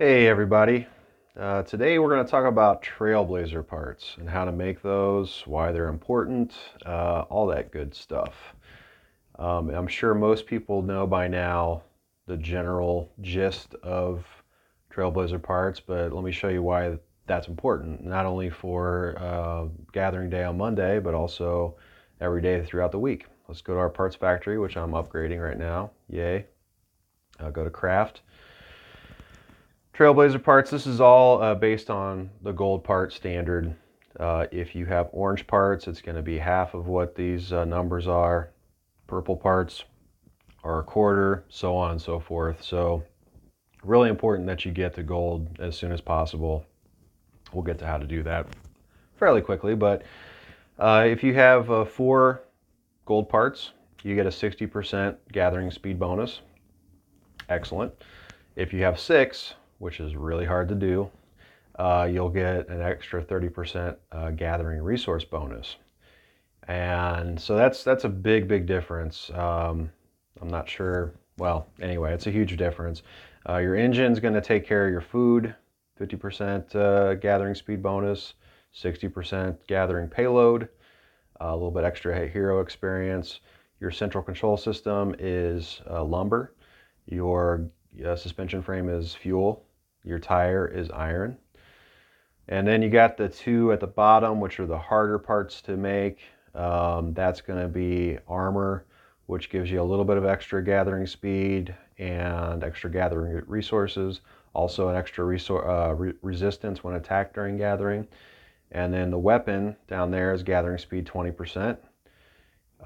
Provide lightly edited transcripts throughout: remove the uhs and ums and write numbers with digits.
Hey everybody, today we're going to talk about Trailblazer parts and how to make those, why they're important, all that good stuff. I'm sure most people know by now the general gist of Trailblazer parts, but let me show you why that's important, not only for gathering day on Monday, but also every day throughout the week. Let's go to our parts factory, which I'm upgrading right now. Yay. I'll go to craft. Trailblazer parts, this is all based on the gold part standard. If you have orange parts, it's going to be half of what these numbers are. Purple parts are a quarter, so on and so forth. So really important that you get the gold as soon as possible. We'll get to how to do that fairly quickly, but if you have 4 gold parts, you get a 60% gathering speed bonus. Excellent. If you have 6, which is really hard to do, you'll get an extra 30% gathering resource bonus. And so that's a big difference. I'm not sure. Well, anyway, it's a huge difference. Your engine's going to take care of your food, 50% gathering speed bonus, 60% gathering payload, a little bit extra hero experience. Your central control system is lumber. Your suspension frame is fuel. Your tire is iron. And then you got the 2 at the bottom, which are the harder parts to make. That's going to be armor, which gives you a little bit of extra gathering speed and extra gathering resources. Also an extra resistance when attacked during gathering. And then the weapon down there is gathering speed 20%.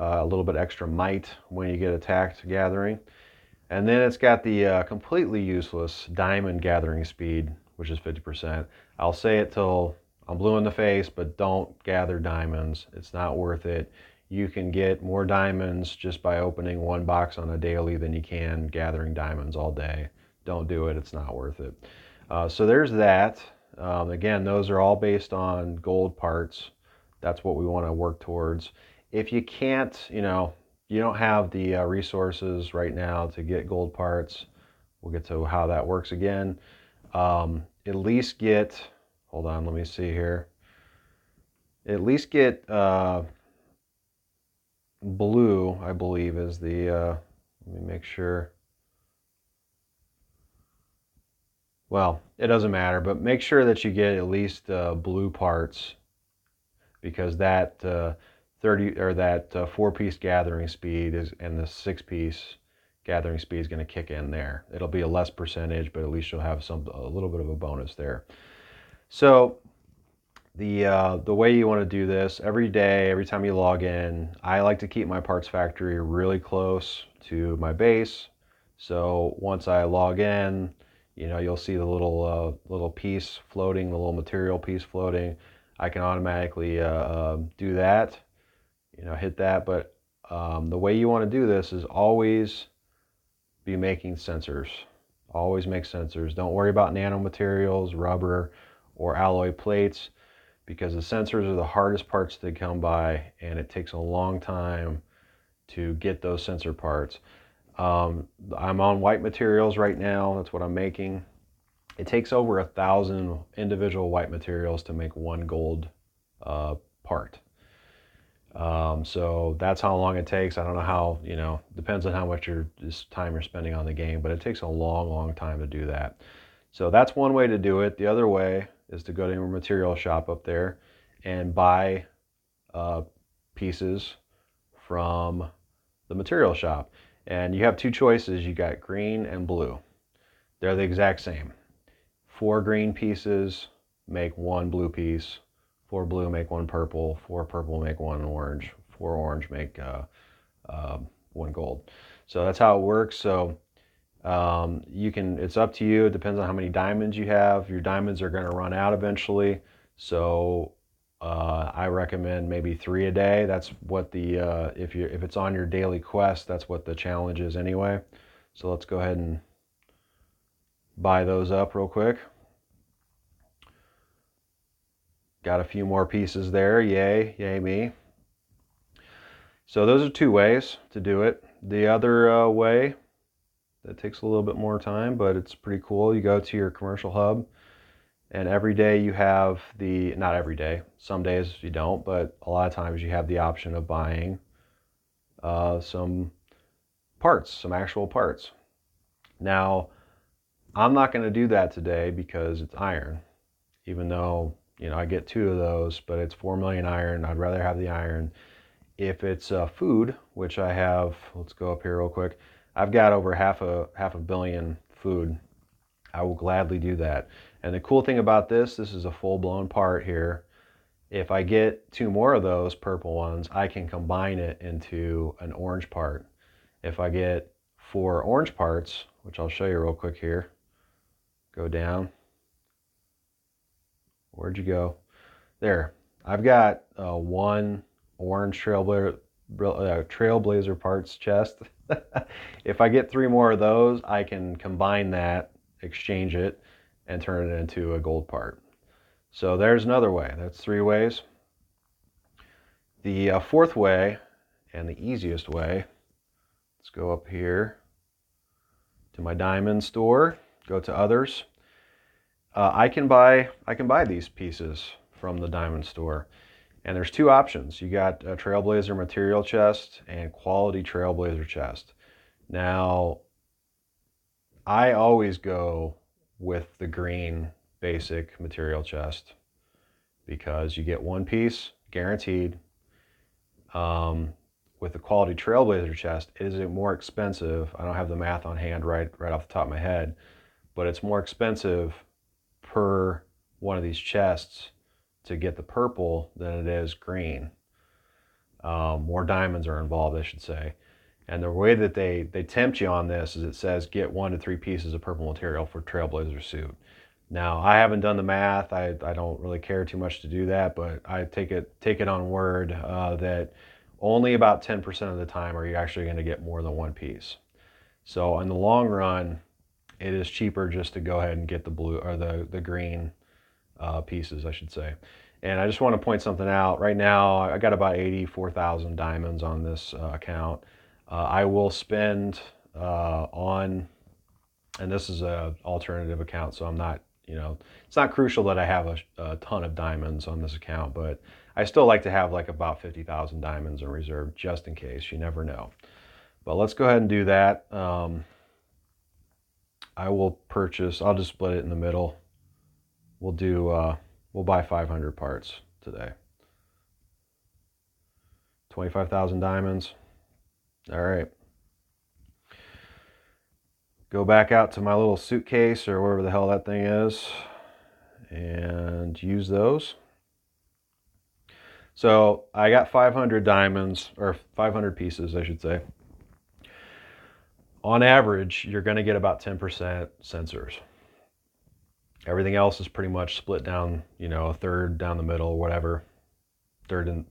A little bit extra might when you get attacked gathering. And then it's got the completely useless diamond gathering speed, which is 50%. I'll say it till I'm blue in the face, but don't gather diamonds. It's not worth it. You can get more diamonds just by opening 1 box on a daily than you can gathering diamonds all day. Don't do it. It's not worth it. So there's that. Again, those are all based on gold parts. That's what we want to work towards. If you can't, you don't have the resources right now to get gold parts, we'll get to how that works again. At least get, hold on, let me see here. At least get blue, I believe, is the, let me make sure. Well, it doesn't matter, but make sure that you get at least blue parts, because that 30 or that 4-piece gathering speed is, and the 6-piece gathering speed is going to kick in there. It'll be a less percentage, but at least you'll have a little bit of a bonus there. So the way you want to do this, every day, every time you log in, I like to keep my parts factory really close to my base. So once I log in, you'll see the little piece floating, the little material piece floating. I can automatically do that, hit that. But the way you want to do this is always be making sensors. Always make sensors. Don't worry about nanomaterials, rubber, or alloy plates, because the sensors are the hardest parts to come by, and it takes a long time to get those sensor parts. I'm on white materials right now. That's what I'm making. It takes over 1,000 individual white materials to make 1 gold part. So that's how long it takes. I don't know how, depends on how much time you're spending on the game, but it takes a long time to do that. So that's one way to do it. The other way is to go to your material shop up there and buy pieces from the material shop. And you have 2 choices. You got green and blue. They're the exact same. 4 green pieces make 1 blue piece. 4 blue make 1 purple. 4 purple make 1 orange. 4 orange make 1 gold. So that's how it works. So it's up to you. It depends on how many diamonds you have. Your diamonds are going to run out eventually. So I recommend maybe 3 a day. That's what if it's on your daily quest, that's what the challenge is anyway. So let's go ahead and buy those up real quick. Got a few more pieces there. Yay me. So those are 2 ways to do it. The other way That takes a little bit more time, but it's pretty cool. You go to your commercial hub, and every day you have not every day, some days you don't, but a lot of times you have the option of buying some parts, some actual parts. Now, I'm not going to do that today because it's iron, even though, I get 2 of those, but it's 4 million iron. I'd rather have the iron. If it's food, which I have, let's go up here real quick. I've got over half a billion food. I will gladly do that. And the cool thing about this is a full-blown part here. If I get 2 more of those purple ones, I can combine it into an orange part. If I get 4 orange parts, which I'll show you real quick here, go down. Where'd you go? There. I've got 1 orange Trailblazer Parts chest. If I get 3 more of those, I can combine that, exchange it, and turn it into a gold part. So there's another way. That's 3 ways. The 4th way, and the easiest way, let's go up here to my diamond store, go to others. I can buy these pieces from the diamond store. And there's 2 options. You got a Trailblazer material chest and quality Trailblazer chest. Now, I always go with the green basic material chest because you get 1 piece guaranteed. With the quality Trailblazer chest, it is more expensive. I don't have the math on hand right off the top of my head, but it's more expensive per one of these chests to get the purple than it is green. More diamonds are involved, I should say. And the way that they tempt you on this is it says get 1 to 3 pieces of purple material for Trailblazer suit. Now, I haven't done the math. I don't really care too much to do that, but I take it on word that only about 10% of the time are you actually going to get more than 1 piece. So in the long run, it is cheaper just to go ahead and get the blue or the green pieces, I should say. And I just want to point something out. Right now, I got about 84,000 diamonds on this account. I will spend on, and this is an alternative account, so I'm not, it's not crucial that I have a ton of diamonds on this account, but I still like to have like about 50,000 diamonds in reserve just in case. You never know. But let's go ahead and do that. I will purchase, I'll just split it in the middle. We'll buy 500 parts today. 25,000 diamonds. All right. Go back out to my little suitcase or wherever the hell that thing is and use those. So I got 500 diamonds, or 500 pieces, I should say. On average, you're going to get about 10% sensors. Everything else is pretty much split down, a third down the middle, whatever. Third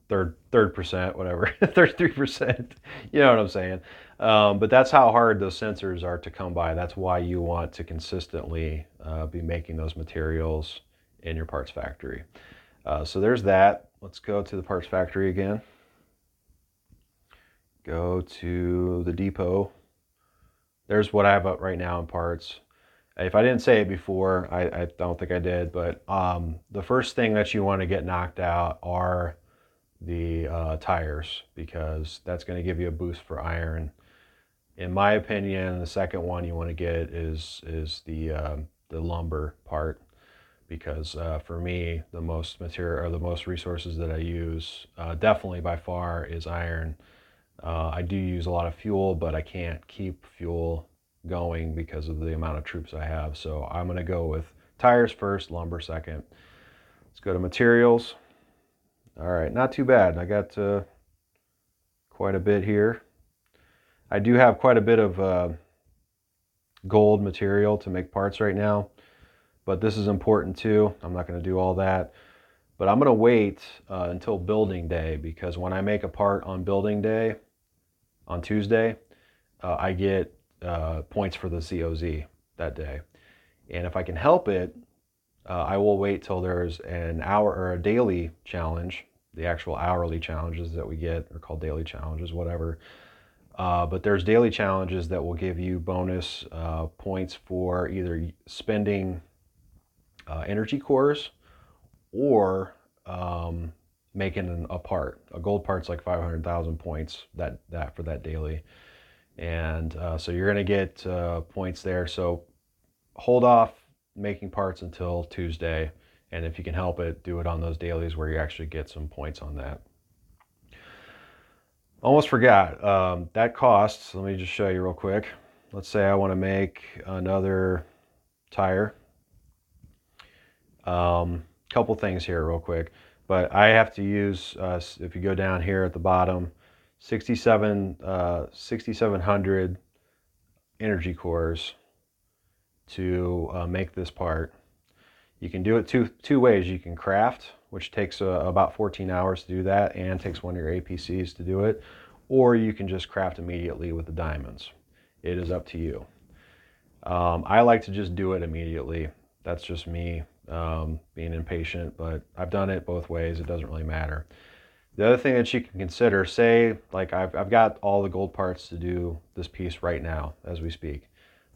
percent, whatever, 33%. You know what I'm saying? But that's how hard those sensors are to come by. That's why you want to consistently be making those materials in your parts factory. So there's that. Let's go to the parts factory again. Go to the depot. There's what I have up right now in parts. If I didn't say it before, I don't think I did, but the first thing that you want to get knocked out are the tires, because that's going to give you a boost for iron. In my opinion, the second one you want to get is the lumber part, because for me, the most material or the most resources that I use, definitely by far, is iron. I do use a lot of fuel, but I can't keep fuel going because of the amount of troops I have. So I'm going to go with tires first, lumber second. Let's go to materials. All right, not too bad. I got quite a bit here. I do have quite a bit of gold material to make parts right now, but this is important too. I'm not going to do all that, but I'm going to wait until building day, because when I make a part on building day, on Tuesday, I get points for the COZ that day. And if I can help it, I will wait till there's an hour or a daily challenge. The actual hourly challenges that we get are called daily challenges, whatever. But there's daily challenges that will give you bonus points for either spending energy cores or making a part. A gold part's like 500,000 points for that daily, and so you're going to get points there. So hold off making parts until Tuesday, and if you can help it, do it on those dailies where you actually get some points on that. Almost forgot, that costs, let me just show you real quick. Let's say I want to make another tire. Couple things here real quick, but I have to use, if you go down here at the bottom, 6,700 energy cores to make this part. You can do it two ways. You can craft, which takes about 14 hours to do that and takes one of your APCs to do it, or you can just craft immediately with the diamonds. It is up to you. I like to just do it immediately. That's just me being impatient, but I've done it both ways. It doesn't really matter. The other thing that you can consider, say, like I've got all the gold parts to do this piece right now as we speak,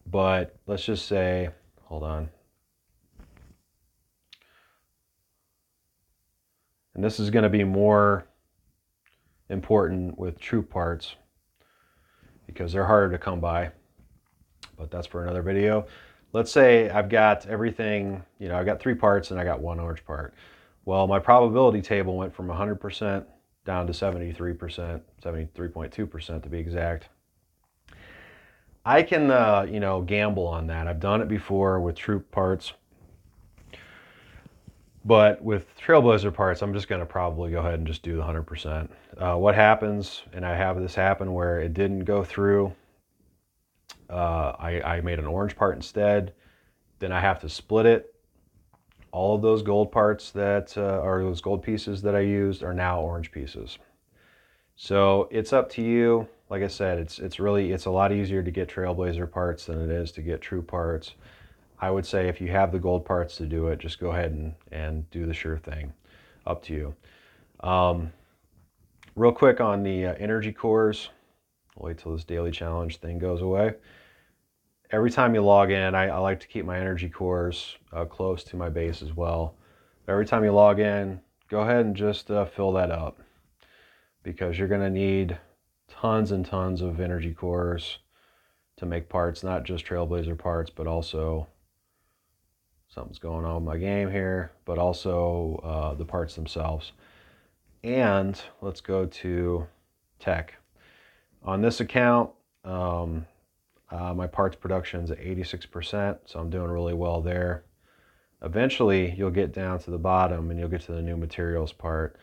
but let's just say, hold on. And this is going to be more important with troop parts because they're harder to come by, but that's for another video. Let's say I've got everything, I've got 3 parts and I got 1 orange part. Well, my probability table went from 100% down to 73%, 73.2% to be exact. I can, gamble on that. I've done it before with troop parts. But with Trailblazer parts, I'm just going to probably go ahead and just do the 100%. What happens, and I have this happen where it didn't go through, I made an orange part instead, then I have to split it. All of those gold parts that are those gold pieces that I used are now orange pieces. So it's up to you. Like I said, it's a lot easier to get Trailblazer parts than it is to get true parts. I would say if you have the gold parts to do it, just go ahead and do the sure thing. Up to you. Real quick on the energy cores. I'll wait till this daily challenge thing goes away. Every time you log in, I like to keep my energy cores close to my base as well. Every time you log in, go ahead and just fill that up because you're going to need tons and tons of energy cores to make parts, not just Trailblazer parts, but also something's going on with my game here, but also the parts themselves. And let's go to tech. On this account, my parts production is at 86%, so I'm doing really well there. Eventually, you'll get down to the bottom and you'll get to the new materials part.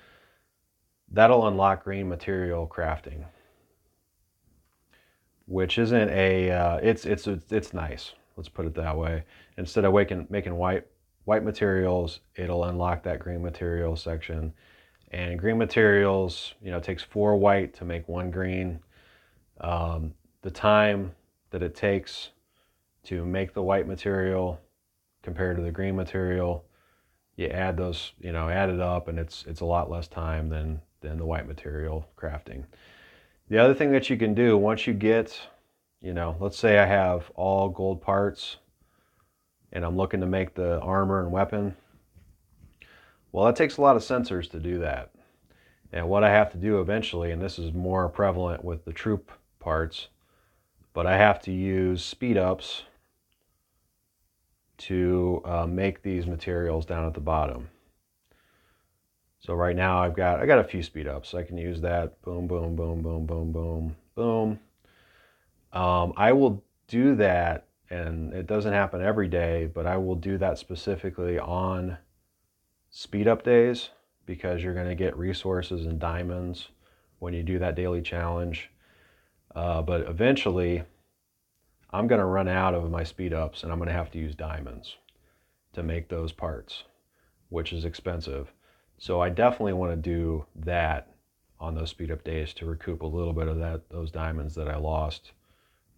That'll unlock green material crafting, which isn't a, it's nice. Let's put it that way. Instead of making white materials, it'll unlock that green materials section. And green materials, it takes 4 white to make 1 green. The time that it takes to make the white material compared to the green material, you add those, add it up, and it's a lot less time than the white material crafting. The other thing that you can do once you get, let's say I have all gold parts and I'm looking to make the armor and weapon. Well, that takes a lot of sensors to do that. And what I have to do eventually, and this is more prevalent with the troop parts, but I have to use speed ups to make these materials down at the bottom. So right now I got a few speed ups. So I can use that. Boom, boom, boom, boom, boom, boom, boom. I will do that, and it doesn't happen every day, but I will do that specifically on speed up days because you're going to get resources and diamonds when you do that daily challenge. But eventually I'm going to run out of my speed ups and I'm going to have to use diamonds to make those parts, which is expensive. So I definitely want to do that on those speed up days to recoup a little bit of those diamonds that I lost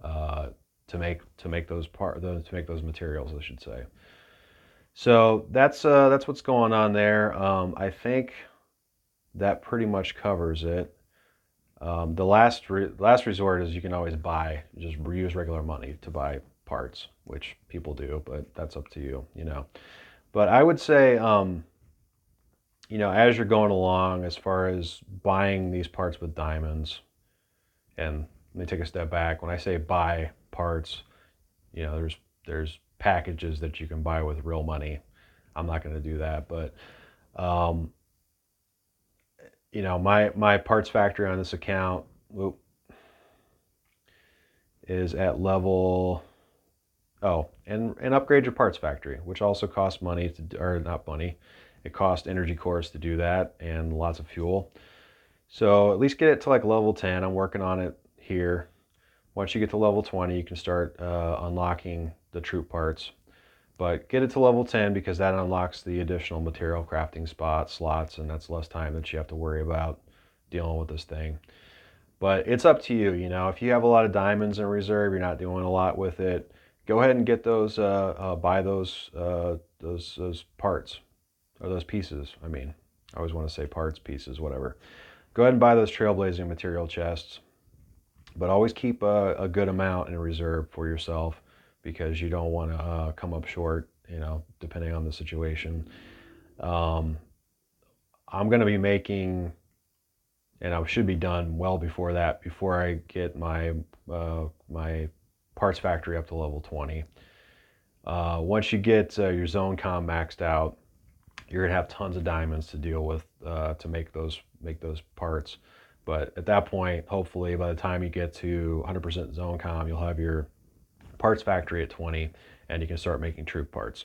to make those materials, I should say. So that's what's going on there. I think that pretty much covers it. The last resort is you can always buy, just use regular money to buy parts, which people do, but that's up to you, you know. But I would say, you know, as you're going along, as far as buying these parts with diamonds, and let me take a step back. When I say buy parts, you know, there's packages that you can buy with real money. I'm not going to do that, but um, you know, my parts factory on this account is at level. Oh, and upgrade your parts factory, which also costs money to, or not money, it costs energy cores to do that and lots of fuel. So at least get it to like level 10. I'm working on it here. Once you get to level 20, you can start unlocking the troop parts. But get it to level 10 because that unlocks the additional material crafting slots, and that's less time that you have to worry about dealing with this thing. But it's up to you, you know. If you have a lot of diamonds in reserve, you're not doing a lot with it, go ahead and get those, buy those parts, or those pieces. I mean, I always want to say parts, pieces, whatever. Go ahead and buy those trailblazing material chests, but always keep a good amount in reserve for yourself because you don't want to come up short, you know, depending on the situation. Um, I'm going to be making, and I should be done well before that, before I get my parts factory up to level 20. Once you get your zone com maxed out, you're gonna have tons of diamonds to deal with to make those parts. But at that point, hopefully, by the time you get to 100% zone com, you'll have your parts factory at 20, and you can start making troop parts,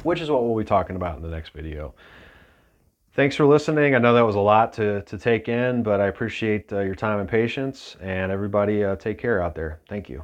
which is what we'll be talking about in the next video. Thanks for listening. I know that was a lot to take in, but I appreciate your time and patience. And everybody, take care out there. Thank you.